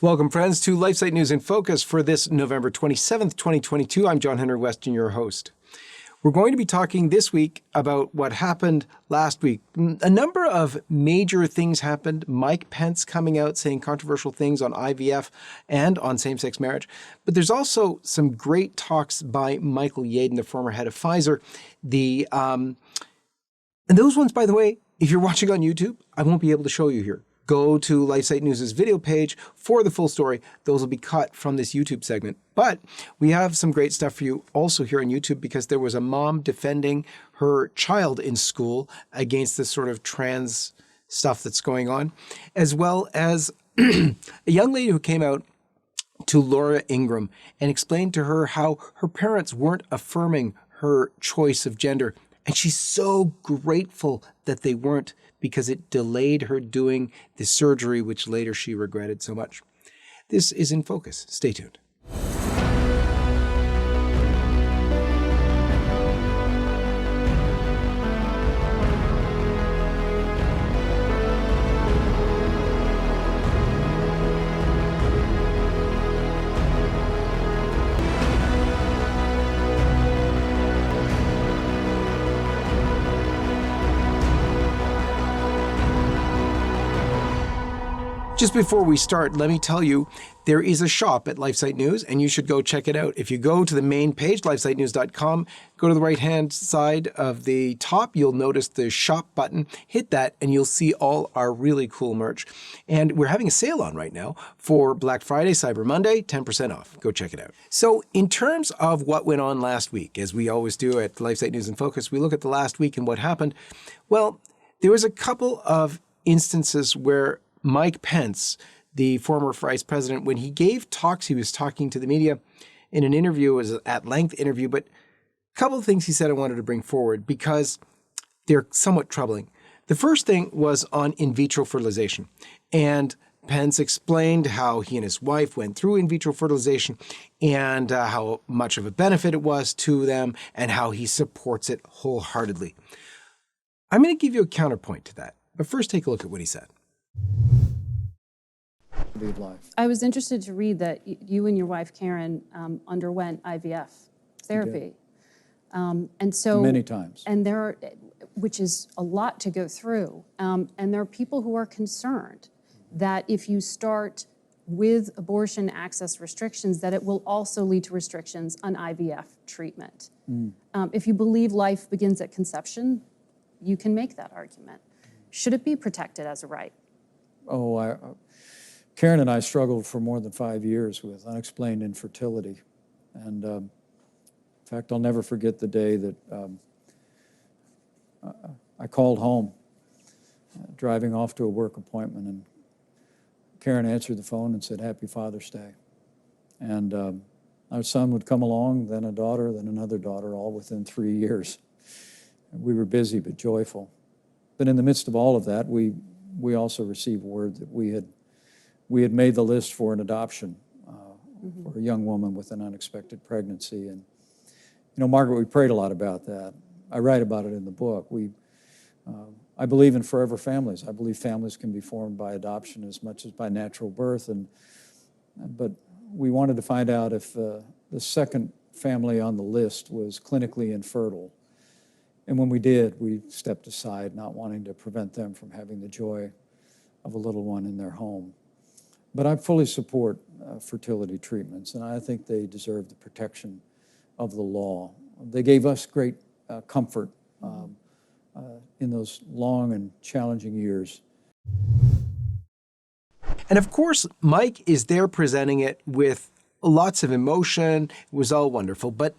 Welcome, friends, to LifeSite News in Focus for this November 27th, 2022. I'm John-Henry Westen, your host. We're going to be talking this week about what happened last week. A number of major things happened. Mike Pence coming out saying controversial things on IVF and on same-sex marriage. But there's also some great talks by Michael Yaden, the former head of Pfizer. And those ones, by the way, if you're watching on YouTube, I won't be able to show you here. Go to LifeSite News' video page for the full story. Those will be cut from this YouTube segment. But we have some great stuff for you also here on YouTube, because there was a mom defending her child in school against this sort of trans stuff that's going on, as well as a young lady who came out to Laura Ingraham and explained to her how her parents weren't affirming her choice of gender. And she's so grateful that they weren't, because it delayed her doing the surgery, which later she regretted so much. This is In Focus. Stay tuned. Just before we start, let me tell you, there is a shop at LifeSite News, and you should go check it out. If you go to the main page, lifesitenews.com, go to the right-hand side of the top, you'll notice the shop button. Hit that, and you'll see all our really cool merch. And we're having a sale on right now for Black Friday, Cyber Monday, 10% off. Go check it out. So in terms of what went on last week, as we always do at LifeSite News in Focus, we look at the last week and what happened. Well, there was a couple of instances where Mike Pence, the former vice president, when he gave talks, he was talking to the media in an interview. It was an at-length interview, but a couple of things he said I wanted to bring forward because they're somewhat troubling. The first thing was on in vitro fertilization. And Pence explained how he and his wife went through in vitro fertilization and how much of a benefit it was to them and how he supports it wholeheartedly. I'm going to give you a counterpoint to that. But first, take a look at what he said. I was interested to read that you and your wife, Karen, underwent IVF therapy. And so many times. And there are, which is a lot to go through. And there are people who are concerned that if you start with abortion access restrictions, that it will also lead to restrictions on IVF treatment. If you believe life begins at conception, you can make that argument. Should it be protected as a right? Karen and I struggled for more than 5 years with unexplained infertility. And in fact, I'll never forget the day that I called home, driving off to a work appointment, and Karen answered the phone and said, "Happy Father's Day." And our son would come along, then a daughter, then another daughter, all within 3 years. And we were busy but joyful. But in the midst of all of that, we also received word that we had made the list for an adoption for a young woman with an unexpected pregnancy. And, you know, Margaret, we prayed a lot about that. I write about it in the book. I believe in forever families. I believe families can be formed by adoption as much as by natural birth. But we wanted to find out if the second family on the list was clinically infertile. And when we did, we stepped aside, not wanting to prevent them from having the joy of a little one in their home. But I fully support fertility treatments, and I think they deserve the protection of the law. They gave us great comfort in those long and challenging years. And of course, Mike is there presenting it with lots of emotion. It was all wonderful. But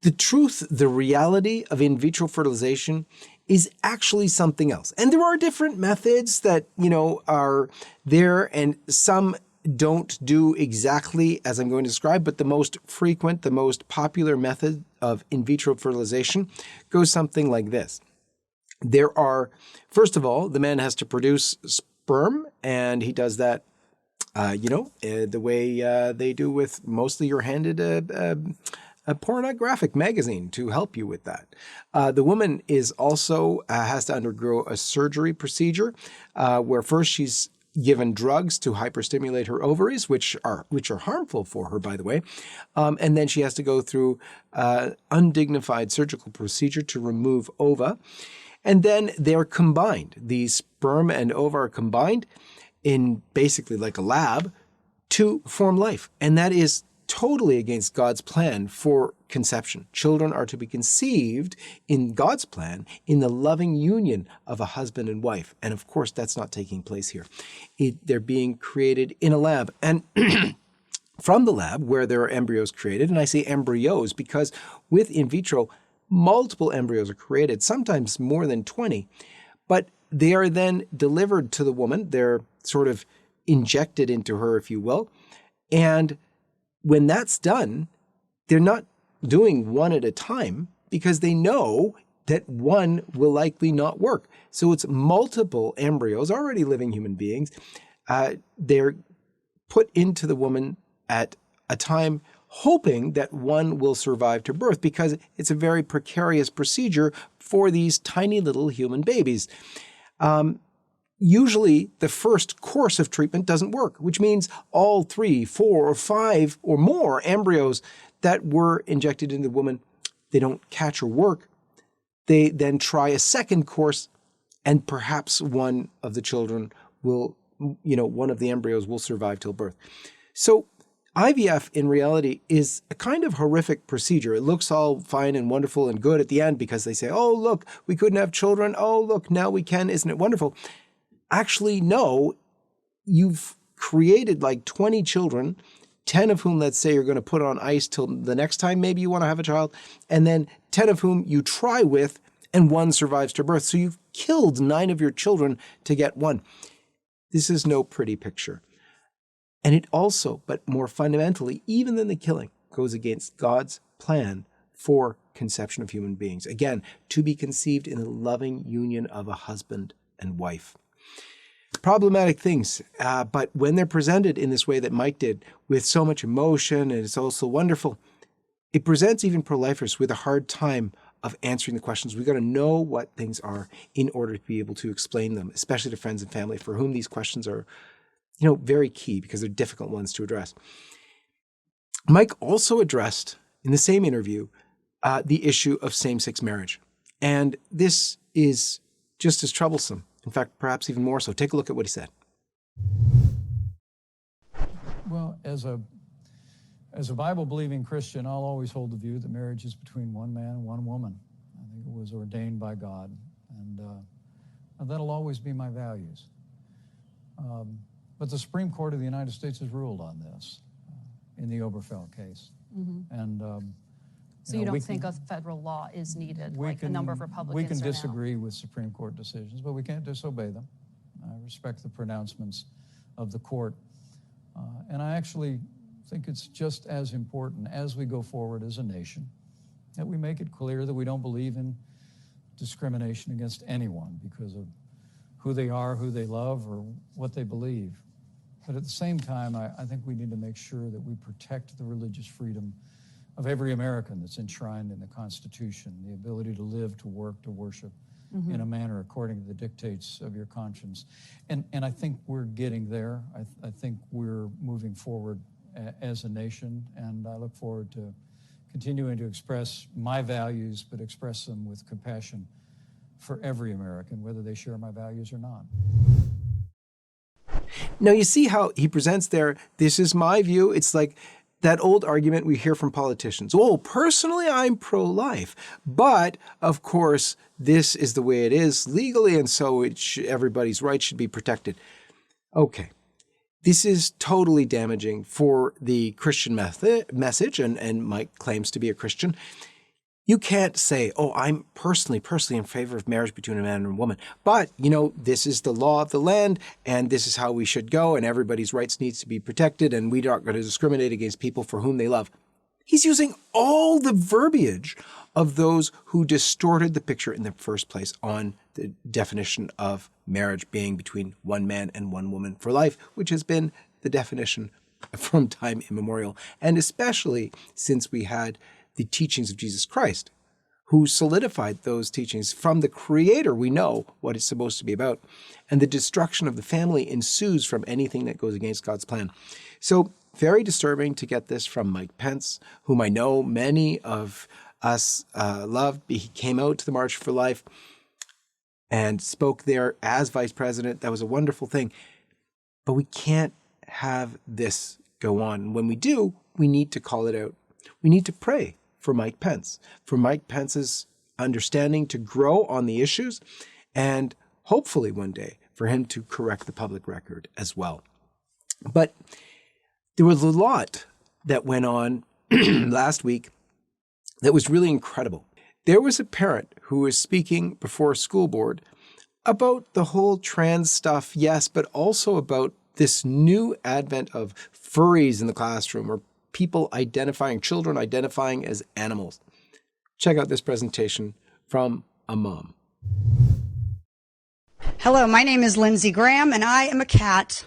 the truth, the reality of in vitro fertilization is actually something else. And there are different methods that, are there, and some don't do exactly as I'm going to describe, but the most frequent, the most popular method of in vitro fertilization goes something like this. There are, first of all, the man has to produce sperm, and he does that, the way they do with mostly you're handed a pornographic magazine to help you with that. The woman is also has to undergo a surgery procedure where first she's given drugs to hyperstimulate her ovaries, which are harmful for her, by the way. And then she has to go through undignified surgical procedure to remove ova. And then they're combined. The sperm and ova are combined in basically like a lab to form life. And that is totally against God's plan for conception. Children are to be conceived in God's plan in the loving union of a husband and wife. And of course, that's not taking place here. They're being created in a lab. And from the lab where there are embryos created, and I say embryos because with in vitro, multiple embryos are created, sometimes more than 20, but they are then delivered to the woman. They're sort of injected into her, if you will. And when that's done, they're not doing one at a time because they know that one will likely not work. So it's multiple embryos, already living human beings. They're put into the woman at a time hoping that one will survive to birth because it's a very precarious procedure for these tiny little human babies. Usually the first course of treatment doesn't work, which means all 3, 4, or 5 or more embryos that were injected into the woman, they don't catch or work. They then try a second course and perhaps one of the children will, one of the embryos will survive till birth. So IVF in reality is a kind of horrific procedure. It looks all fine and wonderful and good at the end because they say, oh, look, we couldn't have children. Oh, look, now we can. Isn't it wonderful? Actually, no, you've created like 20 children, 10 of whom, let's say, you're going to put on ice till the next time maybe you want to have a child, and then 10 of whom you try with, and one survives to birth. So you've killed 9 of your children to get one. This is no pretty picture. And it also, but more fundamentally, even than the killing, goes against God's plan for conception of human beings. Again, to be conceived in the loving union of a husband and wife. Problematic things, but when they're presented in this way that Mike did, with so much emotion, and it's also wonderful, it presents even pro-lifers with a hard time of answering the questions. We've got to know what things are in order to be able to explain them, especially to friends and family for whom these questions are, very key because they're difficult ones to address. Mike also addressed in the same interview the issue of same-sex marriage. And this is just as troublesome. In fact, perhaps even more so. Take a look at what he said. Well, as a Bible-believing Christian, I'll always hold the view that marriage is between one man and one woman. I think it was ordained by God, and that'll always be my values. But the Supreme Court of the United States has ruled on this in the Oberfeld case. Mm-hmm. And so you don't think a federal law is needed, like a number of Republicans We can are disagree with Supreme Court decisions, but we can't disobey them. I respect the pronouncements of the court. And I actually think it's just as important as we go forward as a nation that we make it clear that we don't believe in discrimination against anyone because of who they are, who they love, or what they believe. But at the same time, I think we need to make sure that we protect the religious freedom of every American that's enshrined in the Constitution, the ability to live, to work, to worship in a manner according to the dictates of your conscience. And I think we're getting there. I think we're moving forward as a nation, and I look forward to continuing to express my values, but express them with compassion for every American, whether they share my values or not. Now, you see how he presents there, this is my view. It's like that old argument we hear from politicians. Oh, personally, I'm pro-life. But, of course, this is the way it is legally, and so everybody's rights should be protected. Okay. This is totally damaging for the Christian message, and Mike claims to be a Christian. You can't say, oh, I'm personally in favor of marriage between a man and a woman. But, this is the law of the land, and this is how we should go, and everybody's rights needs to be protected, and we aren't going to discriminate against people for whom they love. He's using all the verbiage of those who distorted the picture in the first place on the definition of marriage being between one man and one woman for life, which has been the definition from time immemorial, and especially since we had the teachings of Jesus Christ, who solidified those teachings. From the Creator, we know what it's supposed to be about. And the destruction of the family ensues from anything that goes against God's plan. So very disturbing to get this from Mike Pence, whom I know many of us love. He came out to the March for Life and spoke there as vice president. That was a wonderful thing. But we can't have this go on. When we do, we need to call it out. We need to pray for Mike Pence, for Mike Pence's understanding to grow on the issues, and hopefully one day for him to correct the public record as well. But there was a lot that went on last week that was really incredible. There was a parent who was speaking before a school board about the whole trans stuff, yes, but also about this new advent of furries in the classroom, or children identifying as animals. Check out this presentation from a mom. Hello, my name is Lindsay Graham, and I am a cat.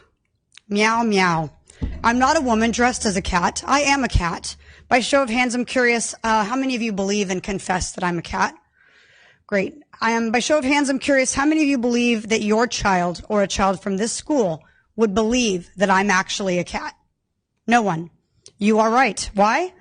Meow, meow. I'm not a woman dressed as a cat. I am a cat. By show of hands, I'm curious, how many of you believe and confess that I'm a cat? Great. By show of hands, I'm curious, how many of you believe that your child or a child from this school would believe that I'm actually a cat? No one. You are right. Why?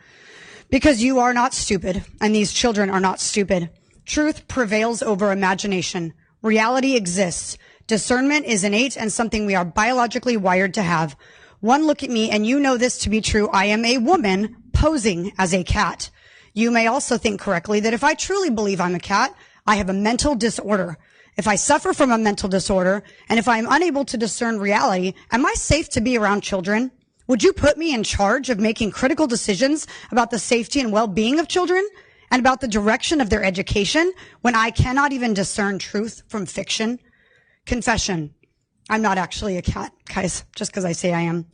Because you are not stupid, and these children are not stupid. Truth prevails over imagination. Reality exists. Discernment is innate and something we are biologically wired to have. One look at me and you know this to be true. I am a woman posing as a cat. You may also think correctly that if I truly believe I'm a cat, I have a mental disorder. If I suffer from a mental disorder, and if I am unable to discern reality, am I safe to be around children? Would you put me in charge of making critical decisions about the safety and well-being of children and about the direction of their education when I cannot even discern truth from fiction? Confession. I'm not actually a cat, guys, just because I say I am.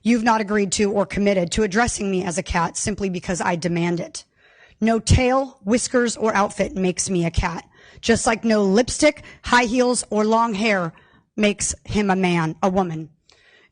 You've not agreed to or committed to addressing me as a cat simply because I demand it. No tail, whiskers, or outfit makes me a cat, just like no lipstick, high heels, or long hair makes him a man, a woman.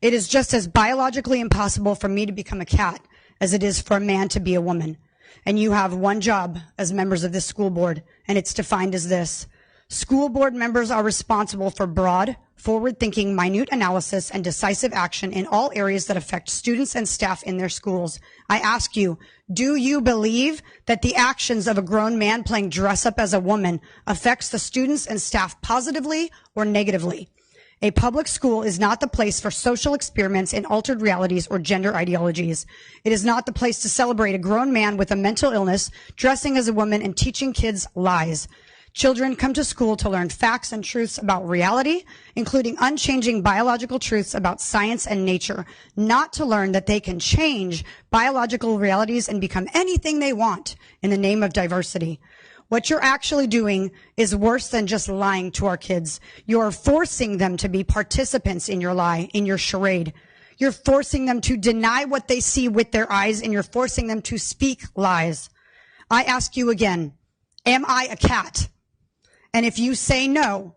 It is just as biologically impossible for me to become a cat as it is for a man to be a woman. And you have one job as members of this school board, and it's defined as this. School board members are responsible for broad, forward-thinking, minute analysis and decisive action in all areas that affect students and staff in their schools. I ask you, do you believe that the actions of a grown man playing dress-up as a woman affects the students and staff positively or negatively? A public school is not the place for social experiments in altered realities or gender ideologies. It is not the place to celebrate a grown man with a mental illness, dressing as a woman, and teaching kids lies. Children come to school to learn facts and truths about reality, including unchanging biological truths about science and nature, not to learn that they can change biological realities and become anything they want in the name of diversity. What you're actually doing is worse than just lying to our kids. You're forcing them to be participants in your lie, in your charade. You're forcing them to deny what they see with their eyes, and you're forcing them to speak lies. I ask you again, am I a cat? And if you say no,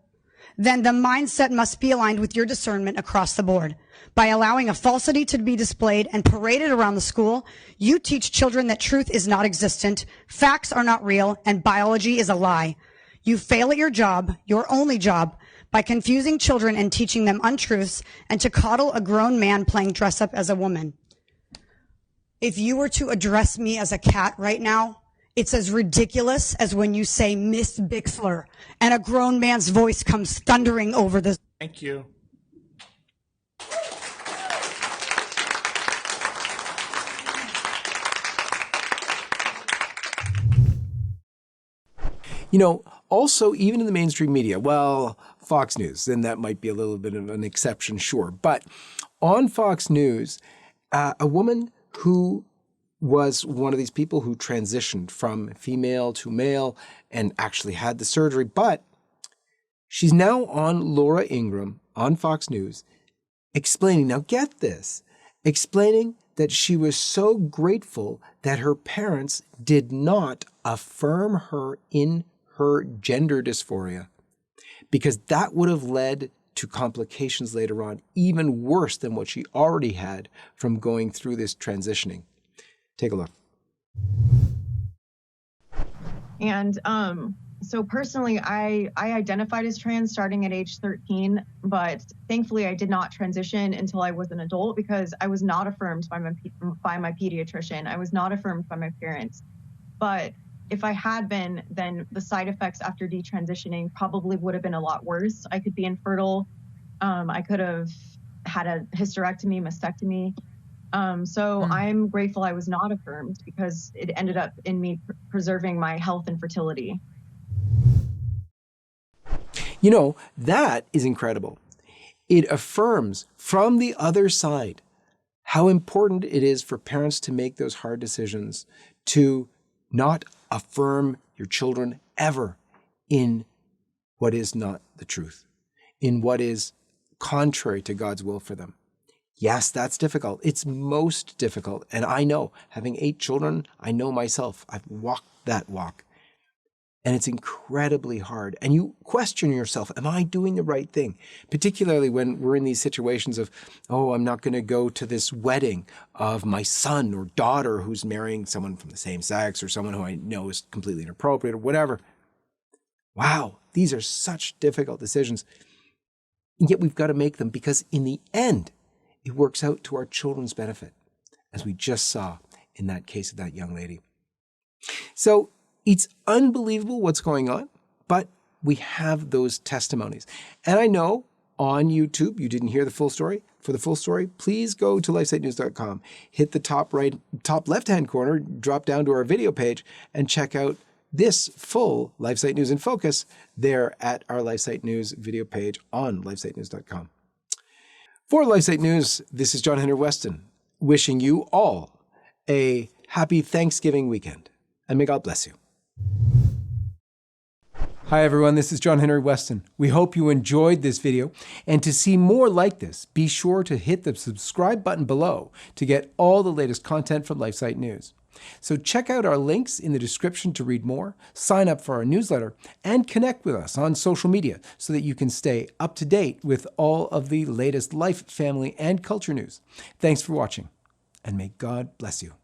then the mindset must be aligned with your discernment across the board. By allowing a falsity to be displayed and paraded around the school, you teach children that truth is not existent, facts are not real, and biology is a lie. You fail at your job, your only job, by confusing children and teaching them untruths and to coddle a grown man playing dress up as a woman. If you were to address me as a cat right now, it's as ridiculous as when you say Miss Bixler and a grown man's voice comes thundering over the... Thank you. You know, also, even in the mainstream media, well, Fox News, then that might be a little bit of an exception, sure. But on Fox News, a woman who was one of these people who transitioned from female to male and actually had the surgery, but she's now on Laura Ingraham on Fox News explaining, now get this, explaining that she was so grateful that her parents did not affirm her in her gender dysphoria, because that would have led to complications later on, even worse than what she already had from going through this transitioning. Take a look. And so personally, I identified as trans starting at age 13, but thankfully I did not transition until I was an adult because I was not affirmed by my pediatrician. I was not affirmed by my parents. But if I had been, then the side effects after detransitioning probably would have been a lot worse. I could be infertile. I could have had a hysterectomy, mastectomy. So I'm grateful I was not affirmed because it ended up in me preserving my health and fertility. You know, that is incredible. It affirms from the other side how important it is for parents to make those hard decisions, to not affirm your children ever in what is not the truth, in what is contrary to God's will for them. Yes, that's difficult. It's most difficult. And I know, having 8 children, I know myself. I've walked that walk. And it's incredibly hard. And you question yourself, am I doing the right thing? Particularly when we're in these situations of, oh, I'm not going to go to this wedding of my son or daughter who's marrying someone from the same sex or someone who I know is completely inappropriate or whatever. Wow, these are such difficult decisions. And yet we've got to make them because in the end, it works out to our children's benefit, as we just saw in that case of that young lady. So it's unbelievable what's going on, but we have those testimonies. And I know on YouTube, you didn't hear the full story. For the full story, please go to lifesitenews.com, hit the top left-hand corner, drop down to our video page, and check out this full LifeSite News in Focus there at our LifeSite News video page on lifesitenews.com. For LifeSite News, this is John-Henry Westen, wishing you all a happy Thanksgiving weekend, and may God bless you. Hi everyone, this is John-Henry Westen. We hope you enjoyed this video, and to see more like this, be sure to hit the subscribe button below to get all the latest content from LifeSite News. So check out our links in the description to read more, sign up for our newsletter, and connect with us on social media so that you can stay up to date with all of the latest life, family, and culture news. Thanks for watching, and may God bless you.